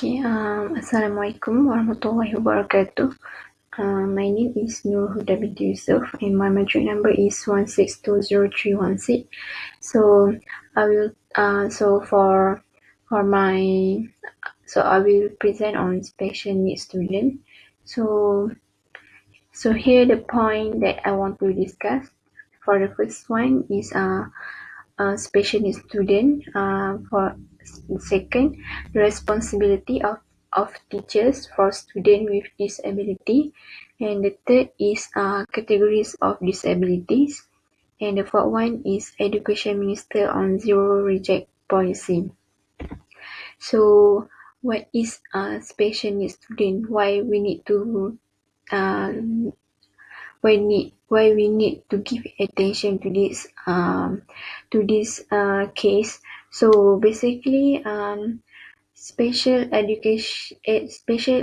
Assalamualaikum warahmatullahi wabarakatuh. My name is Nur Huda binti Yusuf and my matric number is 1620316. So I will I will present on special needs student. So here the point that I want to discuss. For the first one is special needs student. For second, the responsibility of teachers for students with disability, and the third is categories of disabilities, and the fourth one is education minister on zero reject policy. So what is a special needs student? Why we need to why we need to give attention to this case. So basically, special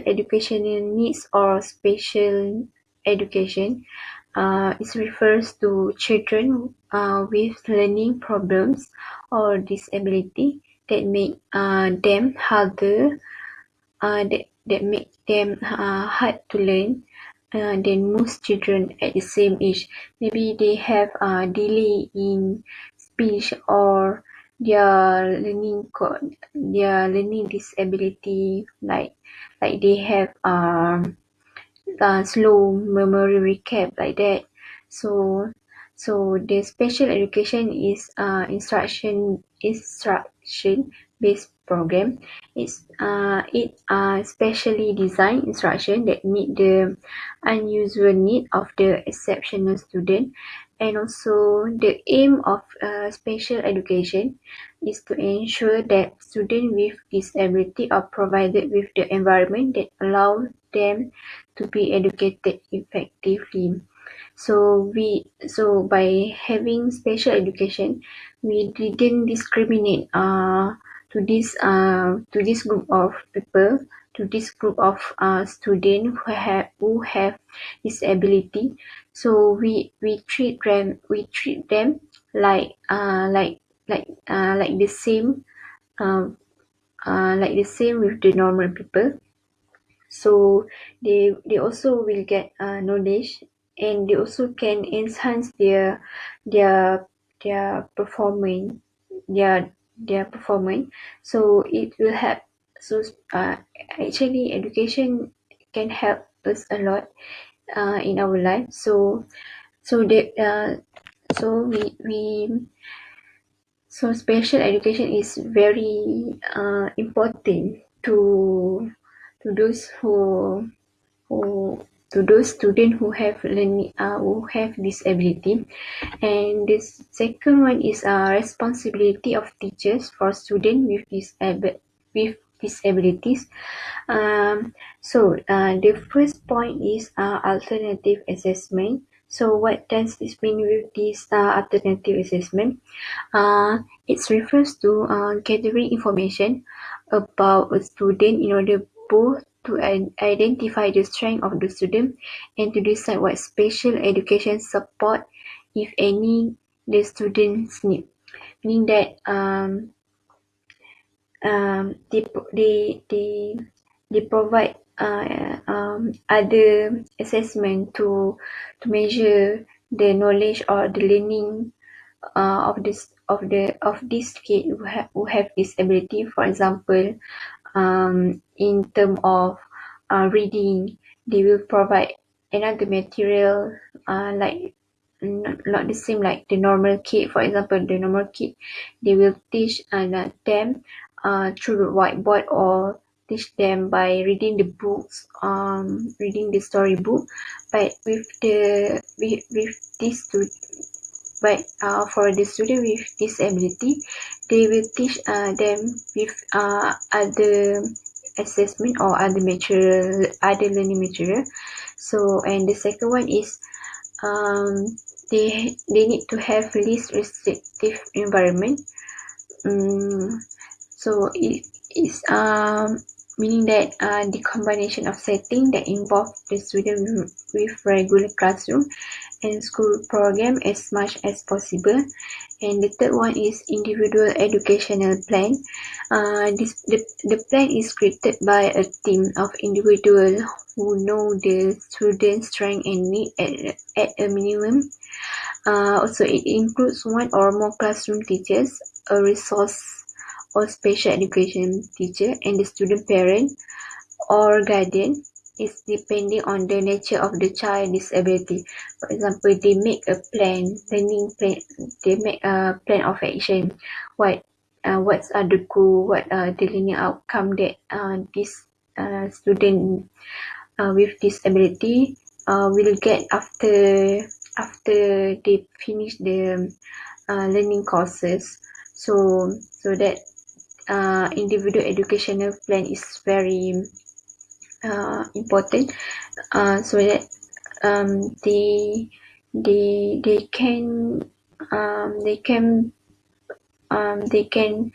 educational needs or special education it refers to children with learning problems or disability that make them harder that make them hard to learn than most children at the same age. Maybe they have delay in speech or their learning disability, like they have slow memory recap like that. So the special education is instruction based program. It specially designed instruction that meet the unusual need of the exceptional student. And also the aim of special education is to ensure that students with disability are provided with the environment that allows them to be educated effectively. So by having special education, we didn't discriminate to this group of people, to this group of students who have disability. So we treat them like the same like the same with the normal people. So they also will get knowledge, and they also can enhance their performance, their performance. So it will help. So actually education can help us a lot in our life. So special education is very important to those to those students who have disability. And this second one is responsibility of teachers for students with disabilities. The first point is alternative assessment. So what does this mean with this alternative assessment? It refers to gathering information about a student in order both to identify the strength of the student and to decide what special education support, if any, the students need. Meaning that they provide other assessment to measure the knowledge or the learning of this kid who have disability. For example, in term of reading, they will provide another material like not the same like the normal kid. For example, the normal kid, they will teach them through the whiteboard, or teach them by reading the books, reading the storybook. But with for the student with disability, they will teach them with other assessment or other learning material. So, and the second one is they need to have least restrictive environment. So it is meaning that the combination of setting that involve the student with regular classroom and school program as much as possible. And the third one is individual educational plan. The plan is created by a team of individuals who know the student's strength and need at a minimum. Also, it includes one or more classroom teachers, a resource or special education teacher, and the student parent or guardian is depending on the nature of the child disability. For example, they make a plan, learning plan, they make a plan of action. What are the goal, what are the learning outcome that this student with disability will get after they finish the learning courses. So that individual educational plan is very important, so that they can they can they can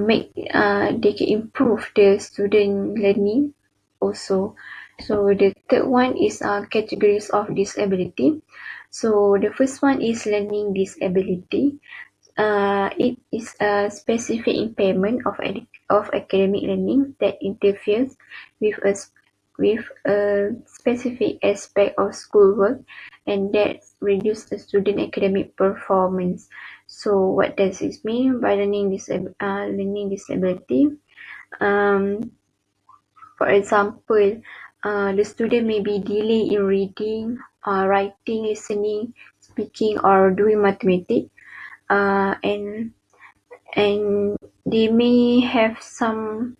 make they can improve the student learning also. So the third one is categories of disability. So the first one is learning disability. It is a specific impairment of academic learning that interferes with a specific aspect of schoolwork and that reduces the student academic performance. So what does this mean by learning disability? Um, for example, the student may be delayed in reading, writing, listening, speaking, or doing mathematics, and they may have some,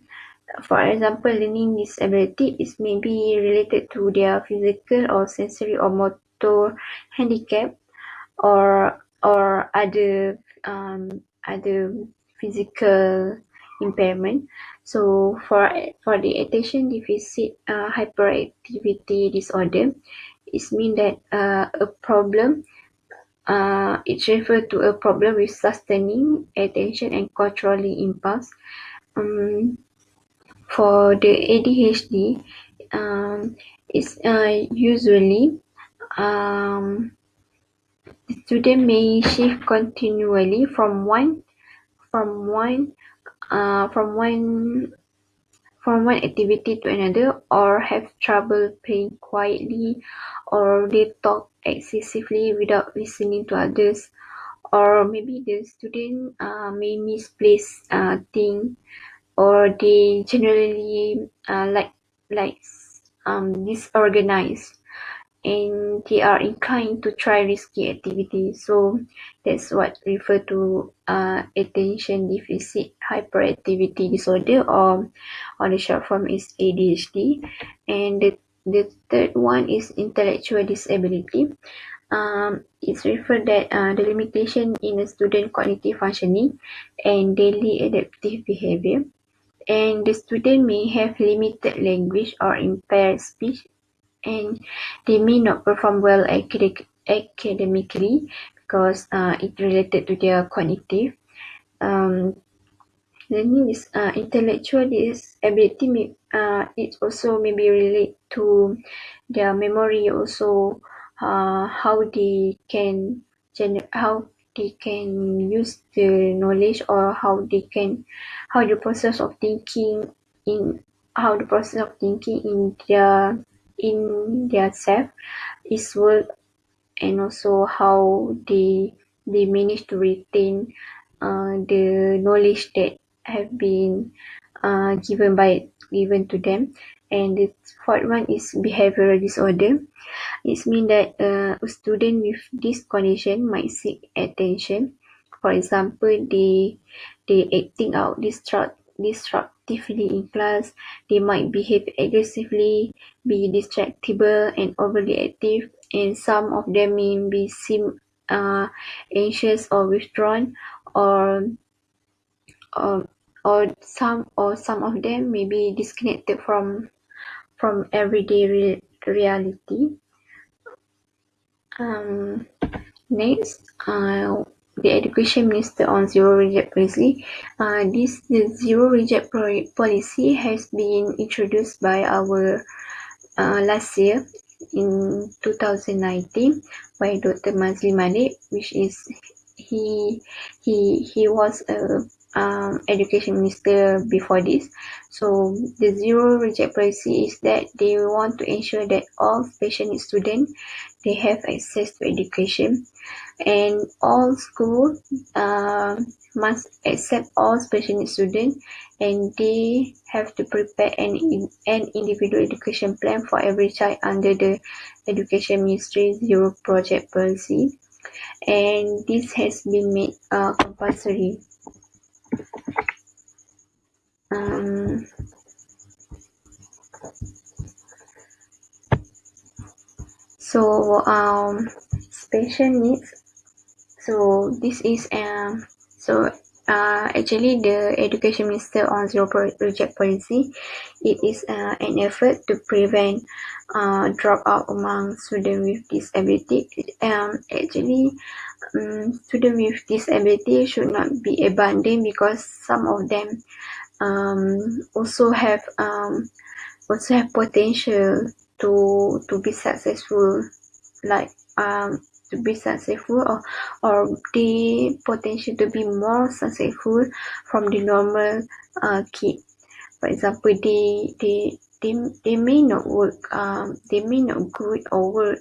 for example, learning disability is maybe related to their physical or sensory or motor handicap, or other physical impairment. So for the attention deficit hyperactivity disorder, it means that a problem. It refers to a problem with sustaining attention and controlling impulse. Um, for the ADHD, it's usually the student may shift continually from one uh, from one from one activity to another, or have trouble playing quietly, or they talk excessively without listening to others, or maybe the student may misplace things, or they generally like disorganized, and they are inclined to try risky activities. So that's what refer to attention deficit hyperactivity disorder, or the short form is ADHD. And the third one is intellectual disability. It's referred that the limitation in a student cognitive functioning and daily adaptive behavior, and the student may have limited language or impaired speech, and they may not perform well academically because it related to their cognitive. Um, Learning is intellectual disability. It also may be related to their memory also, how they can use the knowledge, or how the process of thinking in how the process of thinking in their self is work, and also how they manage to retain the knowledge that have been given to them. And the fourth one is behavioral disorder. It means that a student with this condition might seek attention. For example, they acting out disruptively in class. They might behave aggressively, be distractible and overly active, and some of them may be seem anxious or withdrawn, or or some of them may be disconnected from everyday reality. Um, Next, the Education Minister on Zero Reject Policy. The Zero Reject policy has been introduced by our last year in 2019 by Dr. Mazli Malik, which is he was a education minister before this. So the zero reject policy is that they want to ensure that all special needs students they have access to education, and all schools must accept all special needs students, and they have to prepare an individual education plan for every child under the Education Ministry Zero Project policy, and this has been made compulsory. Um, so special needs. So this is actually the Education Minister on Zero Reject policy. It is an effort to prevent dropout among students with disability. Actually, students with disability should not be abandoned because some of them also have potential to be successful, like to be successful, or the potential to be more successful from the normal kid. For example, they may not work, they may not good or work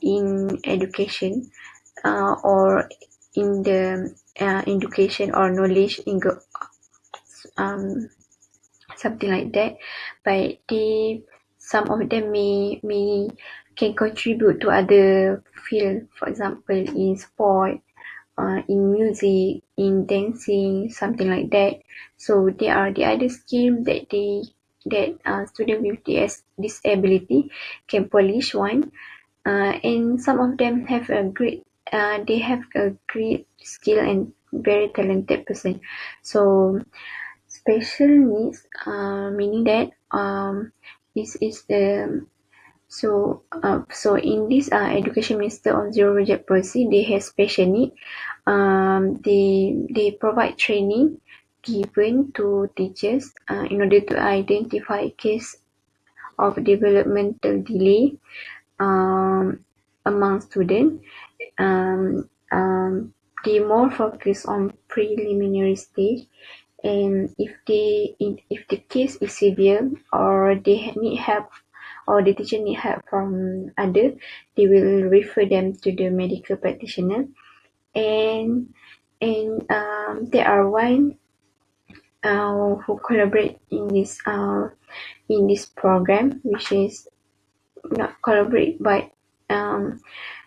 in education or in the education or knowledge in um something like that, but some of them may can contribute to other field, for example in sport, in music, in dancing, something like that. So there are the other skill that student with disability can polish one, and some of them have a great they have a great skill and very talented person. So special needs, meaning that this is the so in this Education Minister on Zero Reject policy, they have special need. They provide training given to teachers in order to identify case of developmental delay among students. Um, um, they more focus on preliminary stage, and if the case is severe or they need help or the teacher need help from other, they will refer them to the medical practitioner. And there are one who collaborate in this program, which is not collaborate but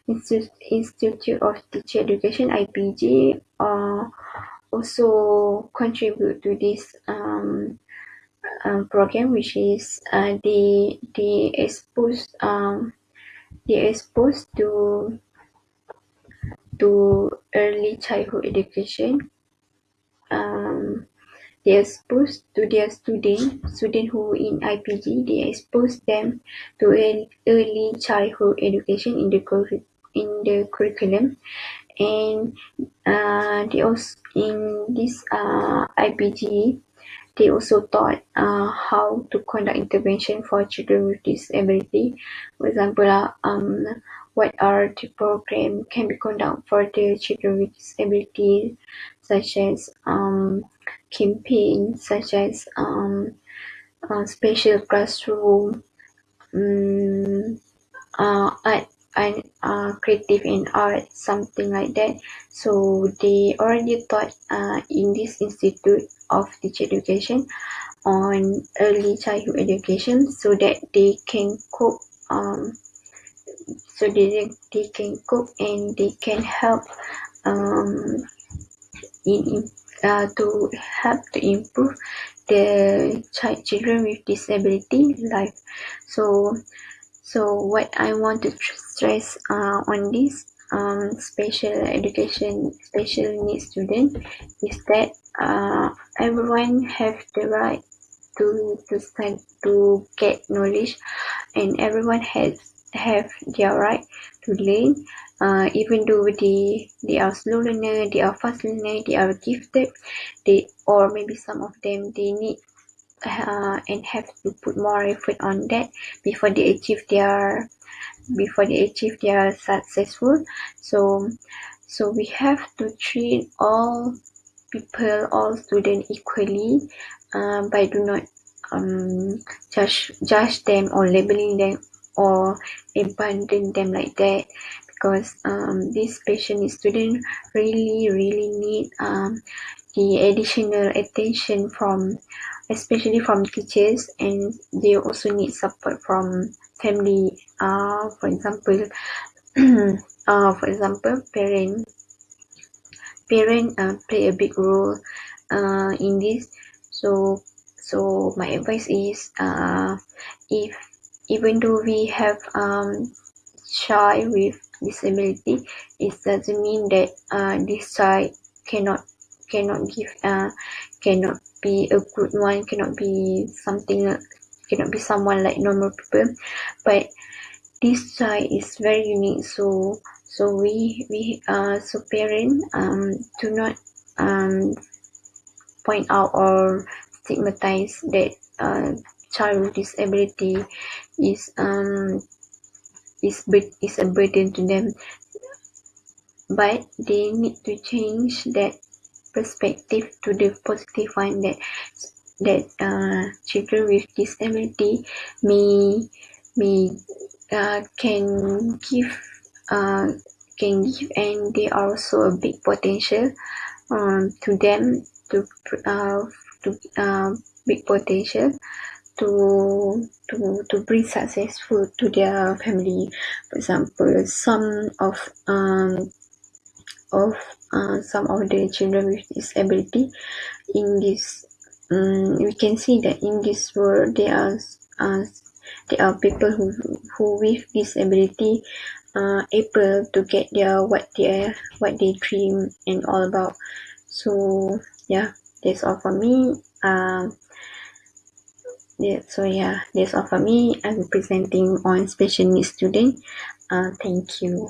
Institute of Teacher Education (IPG) also contribute to this program, which is they expose to early childhood education. They expose to their student who in IPG. They expose them to early childhood education in the curriculum, and they also in this IPG. They also taught how to conduct intervention for children with disability. For example, what are the program can be conducted for the children with disability, such as campaign, such as special classroom, um, art and creative and art, something like that. So they already taught in this Institute of Teacher Education on early childhood education, so that they can cope they can cope and they can help um, in to help to improve the children with disability life. So what I want to stress on this special needs student is that everyone have the right to study, to get knowledge, and everyone has have their right to learn, even though they are slow learner, they are fast learner, they are gifted, or maybe some of them they need and have to put more effort on that before they achieve their successful. So we have to treat all people, all students equally, by do not judge them or labeling them or abandon them like that, because this special needs student really need the additional attention from, especially from teachers, and they also need support from family, for example parent play a big role in this. So my advice is, if even though we have child with disability, it doesn't mean that this child cannot give cannot be a good one, cannot be someone like normal people, but this child is very unique. So parents do not point out or stigmatize that child with disability is a burden to them, but they need to change that perspective to the positive one, that children with disability may uh, can give, and they are also a big potential to them, to big potential to bring successful to their family. For example, of some of the children with disability in this, we can see that in this world there are people who with disability able to get what they dream and all about. So yeah, that's all for me. That's all for me. I'm presenting on special needs student. Thank you.